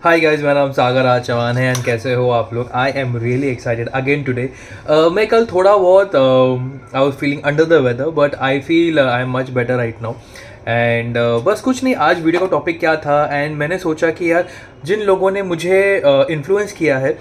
Hi guys, मेरा नाम सागर राज चौहान है एंड कैसे हो आप लोग। I am really excited again today. मैं कल थोड़ा बहुत I was feeling under the weather but I feel I am much better right now. And बस कुछ नहीं, आज वीडियो का टॉपिक क्या था एंड मैंने सोचा कि यार जिन लोगों ने मुझे इन्फ्लुएंस किया है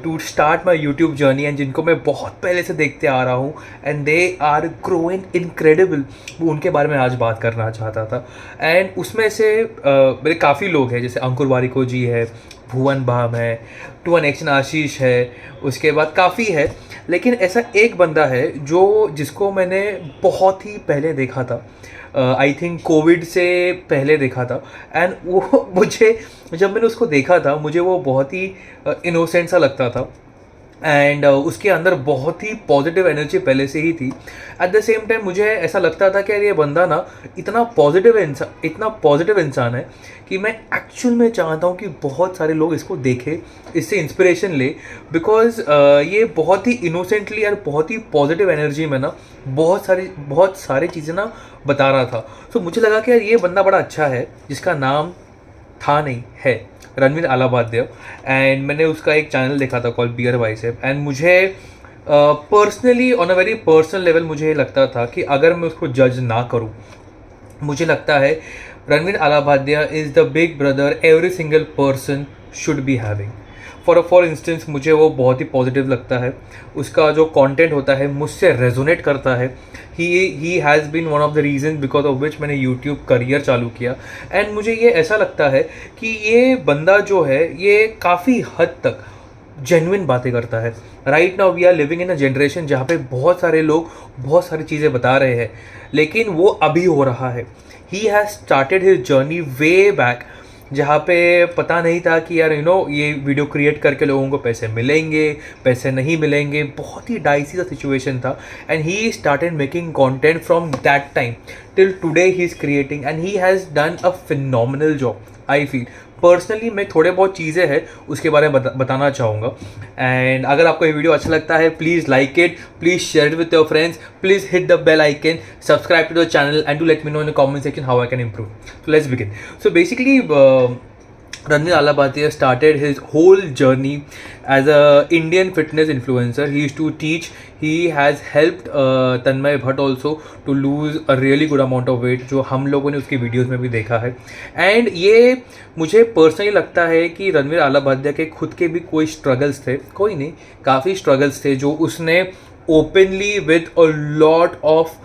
to start my YouTube journey and जिनको मैं बहुत पहले से देखते आ रहा हूँ and they are growing incredible, वो उनके बारे में आज बात करना चाहता था। एंड उसमें से मेरे काफ़ी लोग हैं, जैसे अंकुर वारिको जी है, भुवन बाम है, टू एन एक्शन आशीष है, उसके बाद काफ़ी है। लेकिन ऐसा एक बंदा है जो जिसको मैंने बहुत ही पहले देखा था, आई थिंक कोविड से पहले देखा था। एंड वो मुझे, जब मैंने उसको देखा था, मुझे वो बहुत ही इनोसेंट सा लगता था एंड उसके अंदर बहुत ही पॉजिटिव एनर्जी पहले से ही थी। एट द सेम टाइम मुझे ऐसा लगता था कि यार ये बंदा ना इतना पॉजिटिव इंसान है कि मैं एक्चुअल में चाहता हूँ कि बहुत सारे लोग इसको देखें, इससे इंस्पिरेशन ले। बिकॉज ये बहुत ही इनोसेंटली और बहुत ही पॉजिटिव एनर्जी में ना बहुत सारी चीज़ें ना बता रहा था। सो मुझे लगा कि यार ये बंदा बड़ा अच्छा है, जिसका नाम था नहीं है रणवीर अलाबादिया। एंड मैंने उसका एक चैनल देखा था कॉल बियर बाइसेप एंड मुझे personally on a very personal level मुझे लगता था कि अगर मैं उसको जज ना करूं, मुझे लगता है Ranveer Allahbadia is the big brother every single person should be having. For instance मुझे वो बहुत ही पॉजिटिव लगता है, उसका जो कंटेंट होता है मुझसे रेजोनेट करता है। He has been one of the reason because of which मैंने यूट्यूब करियर चालू किया। एंड मुझे ये ऐसा लगता है कि ये बंदा जो है ये काफ़ी हद तक जेन्युइन बातें करता है। Right now we are living in a generation जहाँ पे बहुत सारे लोग बहुत सारी चीज़ें बता रहे हैं, लेकिन वो अभी हो रहा है। He has started his journey way back, जहाँ पे पता नहीं था कि यार ये वीडियो क्रिएट करके लोगों को पैसे मिलेंगे, पैसे नहीं मिलेंगे, बहुत ही डाइसी सा सिचुएशन था। And he started making content from that time till today he is creating and he has done a phenomenal job. I feel personally मैं थोड़े बहुत चीज़ें हैं उसके बारे में बताना चाहूँगा। एंड अगर आपको ये वीडियो अच्छा लगता है, please like it, please share it with your friends, please hit the bell icon, subscribe to the channel and to let me know in the comment section how I can improve. So let's begin. So basically, Ranveer Alabadia started his whole journey as a Indian fitness influencer. He used to teach. He has helped Tanmay Bhatt also to lose a really good amount of weight, जो हम लोगों ने उसकी videos में भी देखा है। And ये मुझे पर्सनली लगता है कि रणवीर अलाबादिया के खुद के भी कोई स्ट्रगल्स थे, कोई नहीं, काफ़ी स्ट्रगल्स थे जो उसने openly with a lot of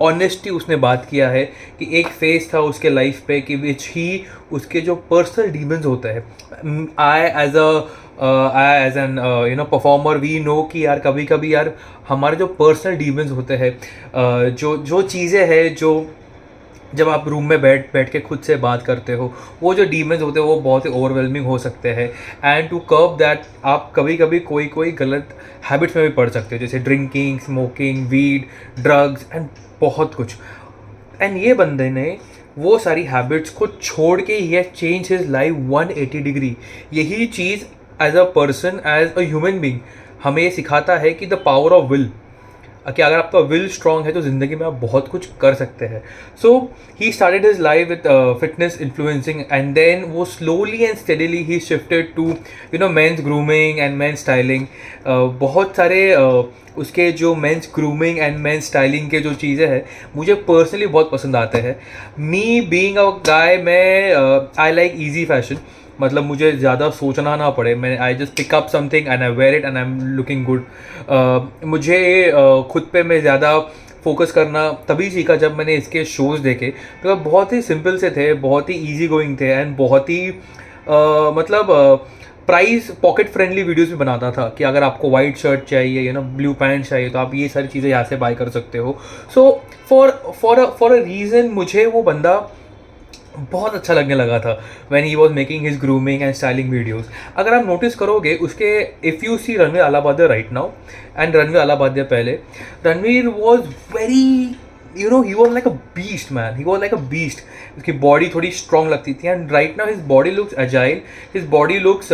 honesty उसने बात किया है कि एक फेज था उसके लाइफ पे कि विच ही उसके जो पर्सनल डीमंस होते हैं। I as an performer we know कि यार कभी कभी यार हमारे जो पर्सनल डीमंस होते हैं, जो जो चीज़ें हैं जो जब आप रूम में बैठ के खुद से बात करते हो, वो जो डीमंस होते हैं वो बहुत ही ओवरवेलमिंग हो सकते हैं। एंड टू कर्ब दैट आप कभी कभी कोई गलत हैबिट्स में भी पड़ सकते हो, जैसे drinking, smoking, weed, drugs and बहुत कुछ। एंड ये बंदे ने वो सारी हैबिट्स को छोड़ के ही has change his life 180 degree. यही चीज़ as a person, as a human being हमें ये सिखाता है कि द पावर ऑफ विल, कि अगर आपका विल स्ट्रांग है तो ज़िंदगी में आप बहुत कुछ कर सकते हैं। So he started his life with fitness influencing and then वो slowly and steadily he shifted to men's grooming and men's styling. बहुत सारे उसके जो men's grooming and men's styling के जो चीज़ें हैं मुझे पर्सनली बहुत पसंद आते हैं। मी बीइंग अ गाय, मैं आई लाइक ईजी फैशन, मतलब मुझे ज़्यादा सोचना ना पड़े, मैं I just pick up something and I wear it and I am looking good. मुझे खुद पे मैं ज़्यादा फोकस करना तभी सीखा जब मैंने इसके शोज़ देखे, तो बहुत ही सिंपल से थे, बहुत ही इजी गोइंग थे एंड बहुत ही मतलब प्राइस पॉकेट फ्रेंडली वीडियोस भी बनाता था कि अगर आपको वाइट शर्ट चाहिए, ब्लू पैंट चाहिए, तो आप ये सारी चीज़ें यहाँ से बाय कर सकते हो। सो फॉर अ रीज़न मुझे वो बंदा बहुत अच्छा लगने लगा था when he was making his grooming and styling videos. अगर आप नोटिस करोगे उसके, if you see Ranveer Allahbadia right now and Ranveer Allahbadia पहले, Ranveer was very you know, he was like a beast, man. He was like a beast. उसकी body थोड़ी strong लगती थी, and right now his body looks agile, his body looks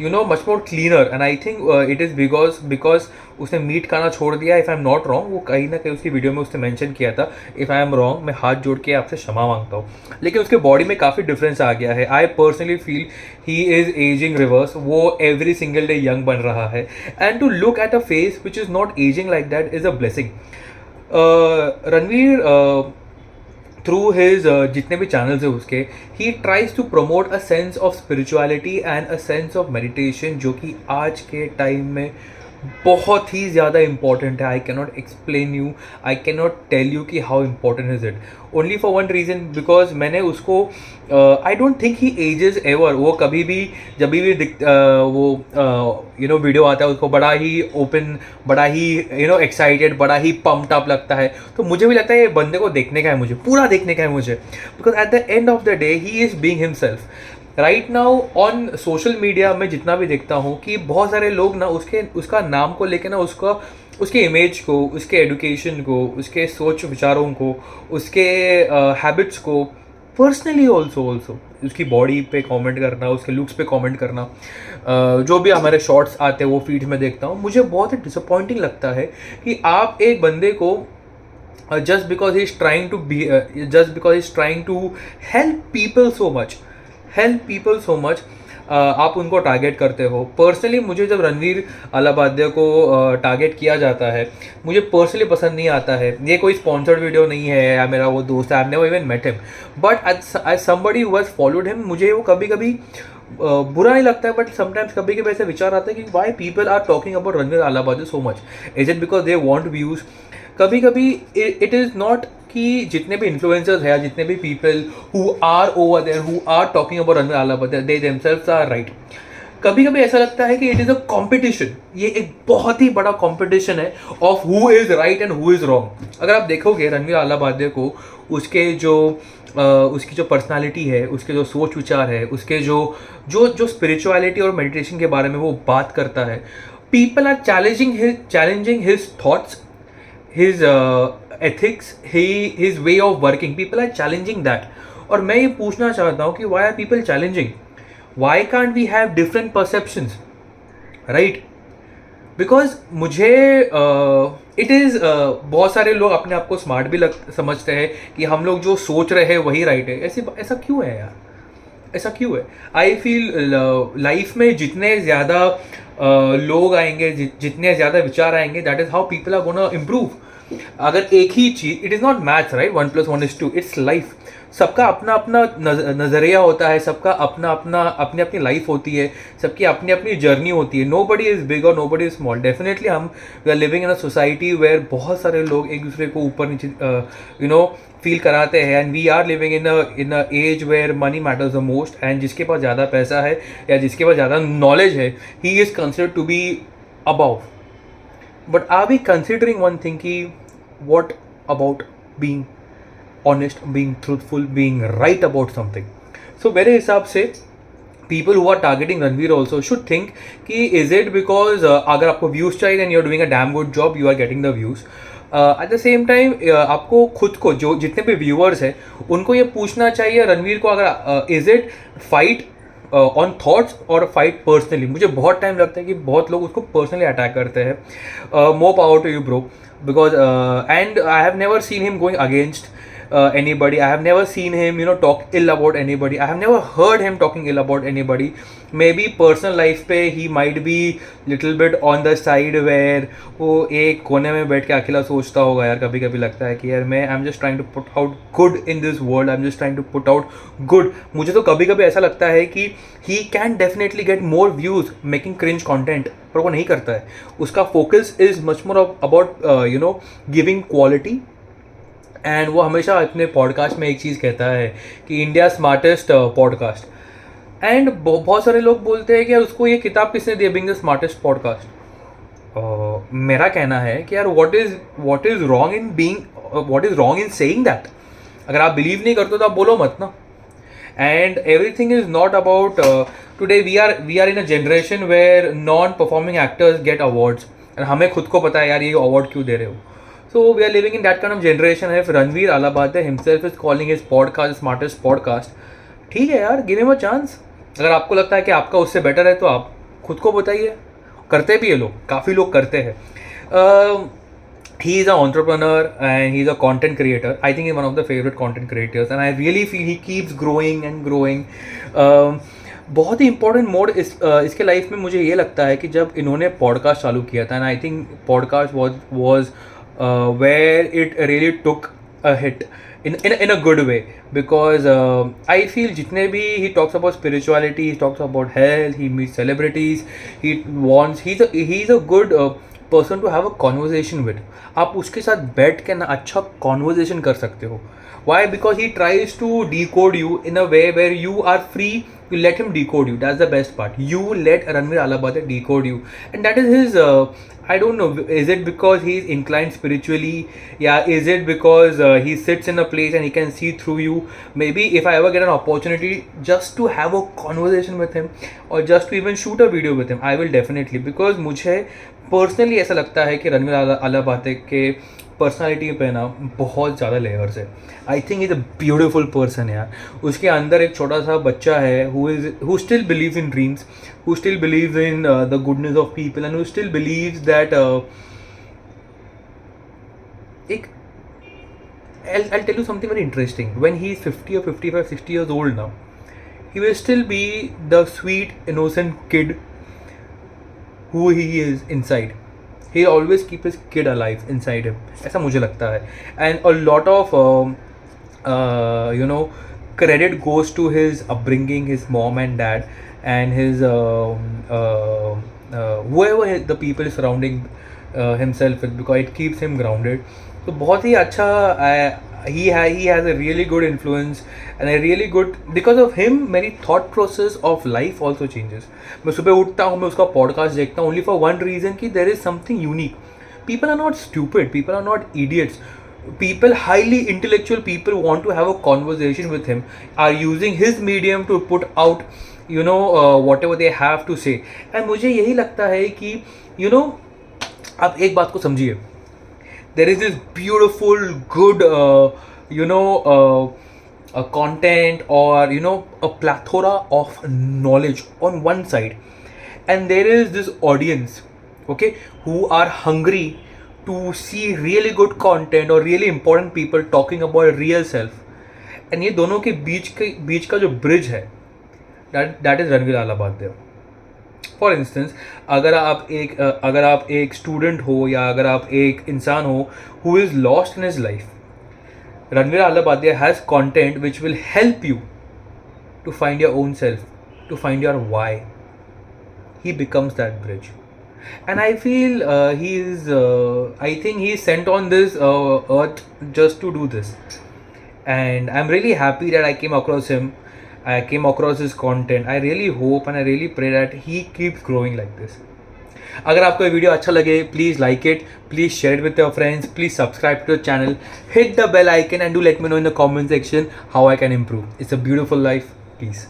you know much more cleaner, and I think it is because उसने meet खाना छोड़ दिया. If I am not wrong, वो कहीं ना कहीं उसकी वीडियो में उसने मेंशन किया था. इफ़ आई एम रॉन्ग, मैं हाथ जोड़ के आपसे क्षमा मांगता हूँ, लेकिन उसके बॉडी में काफ़ी डिफरेंस आ गया है. I personally feel he is ageing reverse. वो एवरी सिंगल डे यंग बन रहा है, and to look at a face which is not ageing like that is a blessing. Ranveer through his जितने भी चैनल्स है उसके, he tries to promote a sense of spirituality and a sense of meditation, जो कि आज के time में बहुत ही ज़्यादा इंपॉर्टेंट है. I cannot explain you, I cannot tell you कि how important is it. Only for one reason, because मैंने उसको I don't think he ages ever. वो कभी भी जब भी वो यू नो वीडियो आता है उसको बड़ा ही ओपन, बड़ा ही यू नो एक्साइटेड, बड़ा ही पम्प्ड अप लगता है. तो मुझे भी लगता है ये बंदे को देखने का है, मुझे पूरा देखने का है मुझे, because at the end of the day he is being himself. Right now on social media में जितना भी देखता हूँ कि बहुत सारे लोग ना उसका नाम को लेके ना उसके इमेज को, उसके एडुकेशन को, उसके सोच विचारों को, उसके हैबिट्स को, पर्सनली ऑल्सो उसकी बॉडी पे कमेंट करना, उसके लुक्स पे कमेंट करना, जो भी हमारे शॉर्ट्स आते हैं वो फीड में देखता हूँ. मुझे बहुत ही डिसअपॉइंटिंग लगता है कि आप एक बंदे को just because he's trying to be just because he's trying to help people so much, आप उनको टारगेट करते हो. पर्सनली मुझे जब रणवीर अलाहाबादिया को टारगेट किया जाता है, मुझे पर्सनली पसंद नहीं आता है. ये कोई स्पॉन्सर्ड वीडियो नहीं है या मेरा वो दोस्त है, I have never even met him, but as somebody who has followed him, मुझे वो कभी कभी बुरा नहीं लगता है. बट समटाइम्स कभी कभी ऐसा विचार आता है कि why people are talking about Ranveer Allahbadia so much. Is it because they want views? कभी कभी इट इज़ नॉट कि जितने भी इन्फ्लुएंसर्स हैं, जितने भी people who are over there, who are talking about Ranveer Allahbadia, they themselves are right. कभी कभी ऐसा लगता है कि इट इज़ अ कॉम्पिटिशन. ये एक बहुत ही बड़ा कॉम्पिटिशन है of who is right and who is wrong. अगर आप देखोगे रणवीर अलाहाबादिया को, उसकी जो पर्सनालिटी है, उसके जो सोच विचार है, उसके जो स्पिरिचुअलिटी और मेडिटेशन के बारे में वो बात करता है, people are challenging his thoughts, his ethics, his way of working. People are challenging that. और मैं ये पूछना चाहता हूँ कि why are people challenging? Why can't we have different perceptions? Right? Because मुझे it is बहुत सारे लोग अपने आप को स्मार्ट भी समझते हैं कि हम लोग जो सोच रहे हैं वही राइट है. ऐसा क्यों है यार? ऐसा क्यों है? आई फील लाइफ में जितने ज़्यादा लोग आएंगे, जितने ज़्यादा विचार आएंगे, that is how people are gonna improve. अगर एक ही चीज़, it is not maths, right? 1+1 is 2. It's life. सबका अपना अपना नज़रिया होता है, सबका अपनी अपनी लाइफ होती है, सबकी अपनी अपनी जर्नी होती है. नो बडी इज़ बिग और nobody is small. Definitely हम we are living in a society where बहुत सारे लोग एक दूसरे को ऊपर नीचे यू नो फील कराते हैं, and we are living in a age where money matters the most. And जिसके पास ज़्यादा पैसा है या जिसके पास ज़्यादा नॉलेज है, he is considered to be above. But are we considering one thing ki what about being honest, being truthful, being right about something? So मेरे हिसाब से people who are targeting Ranveer also should think कि is it because अगर आपको views चाहिए and you're doing a damn good job, you are getting the views. At the same time आपको खुद को जो जितने भी viewers हैं उनको ये पूछना चाहिए रणवीर को, अगर is it fight on thoughts और फाइट पर्सनली. मुझे बहुत टाइम लगता है कि बहुत लोग उसको पर्सनली अटैक करते हैं. More power to you bro, because and I have never seen him going against anybody. I have never seen him talk ill about anybody. I have never heard him talking ill about anybody. Maybe personal life पे he might be little bit on the side where वो एक कोने में बैठ के अकेला सोचता होगा यार. कभी कभी लगता है कि यार मैं I'm just trying to put out good in this world. I'm just trying to put out good. मुझे तो कभी कभी ऐसा लगता है कि he can definitely get more views making cringe content, पर वो नहीं करता है. उसका focus is much more about giving quality. And वो हमेशा अपने पॉडकास्ट में एक चीज़ कहता है कि इंडिया स्मार्टेस्ट पॉडकास्ट. एंड बहुत सारे लोग बोलते हैं कि यार उसको ये किताब किसने दी, बीइंग द स्मार्टेस्ट पॉडकास्ट. मेरा कहना है कि यार what is wrong in saying that. अगर आप बिलीव नहीं करते तो आप बोलो मत ना. And everything is not about today we are in a generation where non performing actors get awards. हमें खुद को पता है यार ये अवार्ड क्यों दे रहे हो. So we are living in that kind of generation. If Ranveer Alabade himself is calling his podcast the smartest podcast, ठीक है यार, गिव हिम अ चांस. अगर आपको लगता है कि आपका उससे बेटर है तो आप खुद को बताइए. करते भी है लोग, काफ़ी लोग करते हैं. He is an entrepreneur and he's a content creator. I think he's one of the favorite content creators and I really feel he keeps growing and growing. बहुत ही इंपॉर्टेंट मोड इसके लाइफ में मुझे ये लगता है कि जब इन्होंने पॉडकास्ट चालू किया था, and I think podcast was where it really took a hit in a good way, because I feel जितने भी he talks about spirituality, he talks about health, he meets celebrities, he's a good person to have a conversation with. आप उसके साथ बैठ के ना अच्छा conversation कर सकते हो. Why? Because he tries to decode you in a way where you are free. You let him decode you. That's the best part. You let Ranveer Alabade decode you, and that is his. I don't know. Is it because he's inclined spiritually? Yeah. Is it because he sits in a place and he can see through you? Maybe if I ever get an opportunity just to have a conversation with him, or just to even shoot a video with him, I will definitely. Because मुझे personally ऐसा लगता है कि रणवीर अलाबाते के personality पे ना बहुत ज़्यादा लेयर्स है. I think is a beautiful person यार. उसके अंदर एक छोटा सा बच्चा है who still believe in dreams, who still believes in the goodness of people, and who still believes that I'll tell you something very interesting. When he's 50 or 55, 60 years old now, he will still be the sweet, innocent kid who he is inside. He'll always keep his kid alive inside him. ऐसा मुझे लगता है. And a lot of credit goes to his upbringing, his mom and dad, and his whoever the people surrounding himself with, because it keeps him grounded. तो बहुत ही अच्छा he has a really good influence, and a really good, because of him मेरी thought process of life also changes. मैं सुबह उठता हूँ, मैं उसका podcast देखता हूँ only for one reason कि there is something unique. People are not stupid, people are not idiots. People, highly intellectual people, want to have a conversation with him, are using his medium to put out whatever they have to say. And मुझे यही लगता है कि आप एक बात को समझिए. There is this beautiful, good, content, or a plethora of knowledge on one side, and there is this audience, okay, who are hungry to see really good content or really important people talking about real self. And ये दोनों के बीच का जो bridge है, that is Ranveer Allahbadia. For instance, अगर आप एक student हो या अगर आप एक इंसान हो who is lost in his life, Ranveer Allahbadia has content which will help you to find your own self, to find your why. He becomes that bridge, and I feel I think he is sent on this earth just to do this, and I'm really happy that I came across him. I came across his content. I really hope and I really pray that he keeps growing like this. अगर आपको ये video अच्छा लगे, please like it, please share it with your friends, please subscribe to the channel, hit the bell icon, and do let me know in the comment section how I can improve. It's a beautiful life. Peace.